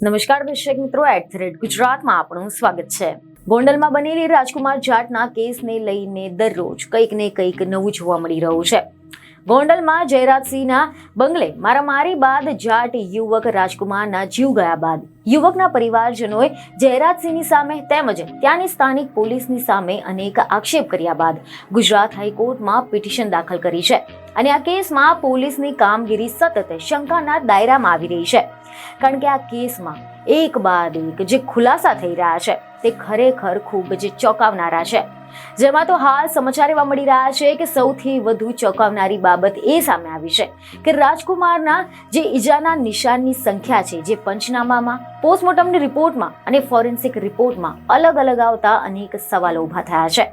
નમસ્કાર દર્શક મિત્રો, @ગુજરાતમાં આપનું સ્વાગત છે। ગોંડલમાં બનેલી રાજકુમાર જાટના કેસને લઈને દરરોજ કંઈક ને કંઈક નવું જોવા મળી રહ્યું છે। ગોંડલમાં જયરાજસિંહના બંગલે મારામારી બાદ જાટ યુવક રાજકુમારના જીવ ગયા બાદ યુવકના પરિવારજનોએ જયરાજસિંહની સામે તેમજ ત્યાંની સ્થાનિક પોલીસની સામે અનેક આક્ષેપ કર્યા બાદ ગુજરાત હાઈકોર્ટમાં પિટિશન દાખલ કરી છે અને આ કેસમાં પોલીસની કામગીરી સતત શંકાના દાયરામાં આવી રહી છે, કારણ કે આ કેસમાં એક બાદ એક જે ખુલાસા થઈ રહ્યા છે તે ખરેખર ખૂબ જ ચોંકાવનારા છે। જેમાં તો હાલ સમાચાર એવા મળી રહ્યા છે કે સૌથી વધુ ચોંકાવનારી બાબત એ સામે આવી છે કે રાજકુમારના જે ઈજાના નિશાનની સંખ્યા છે, જે પંચનામામાં, પોસ્ટમોર્ટમની રિપોર્ટમાં અને ફોરેન્સિક રિપોર્ટમાં અલગ અલગ આવતા અનેક સવાલો ઊભા થયા છે।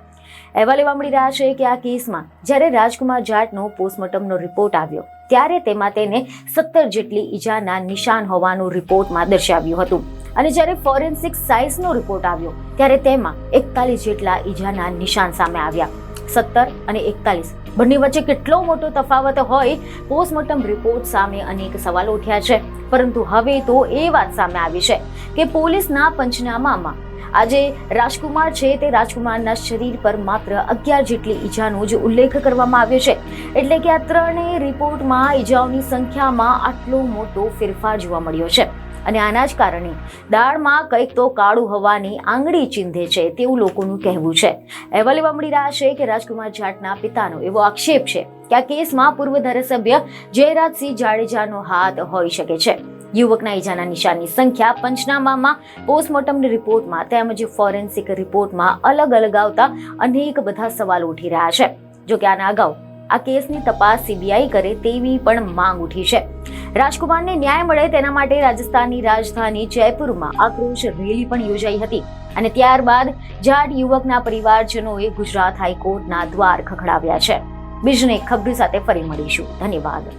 અહેવાલ એવા મળી રહ્યા છે કે આ કેસમાં જ્યારે રાજકુમાર જાટનો પોસ્ટમોર્ટમનો રિપોર્ટ આવ્યો ત્યારે તેમાં તેને 17 જેટલી ઈજાના નિશાન હોવાનું રિપોર્ટમાં દર્શાવ્યું હતું અને જ્યારે ફોરેન્સિક સાયન્સનો રિપોર્ટ આવ્યો ત્યારે તેમાં 41 જેટલા ઈજાના નિશાન સામે આવ્યા। 17 અને 41 બંને વચ્ચે કેટલો મોટો તફાવત હોય, પોસ્ટમોર્ટમ રિપોર્ટ સામે અનેક સવાલો ઉઠ્યા છે, પરંતુ હવે તો એ વાત સામે આવી છે કે પોલીસના પંચનામામાં આજે રાજકુમાર છે તે રાજકુમારના શરીર પર માત્ર 11 જેટલી ઈજાનો જ ઉલ્લેખ કરવામાં આવ્યો છે, એટલે કે આ ત્રણેય રિપોર્ટમાં ઈજાઓની સંખ્યામાં આટલો મોટો ફેરફાર જોવા મળ્યો છે અને આના જ કારણે દાળમાં કંઈક તો કાળું હોવાની આંગળી ચીંધે છે તેવું લોકોનું કહેવું છે। અહેવાલ એવા મળી રહ્યા છે કે રાજકુમાર જાટના પિતાનો એવો આક્ષેપ છે કે આ કેસમાં પૂર્વ ધારાસભ્ય જયરાજસિંહ જાડેજાનો હાથ હોઈ શકે છે। યુવકના ઈજાના નિશાનની સંખ્યા પંચનામામાં, પોસ્ટમોર્ટમની રિપોર્ટમાં તેમજ ફોરેન્સિક રિપોર્ટમાં અલગ અલગ આવતા અનેક બધા સવાલો ઉઠી રહ્યા છે। જો કે આના અગાઉ આ કેસની તપાસ CBI કરે તેવી પણ માંગ ઉઠી છે। રાજકુમારને ન્યાય મળે તેના માટે રાજસ્થાનની રાજધાની જયપુરમાં આક્રોશ રેલી પણ યોજાઈ હતી અને ત્યારબાદ જાટ યુવકના પરિવારજનોએ ગુજરાત હાઈકોર્ટના દ્વાર ખખડાવ્યા છે। બીજને ખબર સાથે ફરી મળીશું। ધન્યવાદ।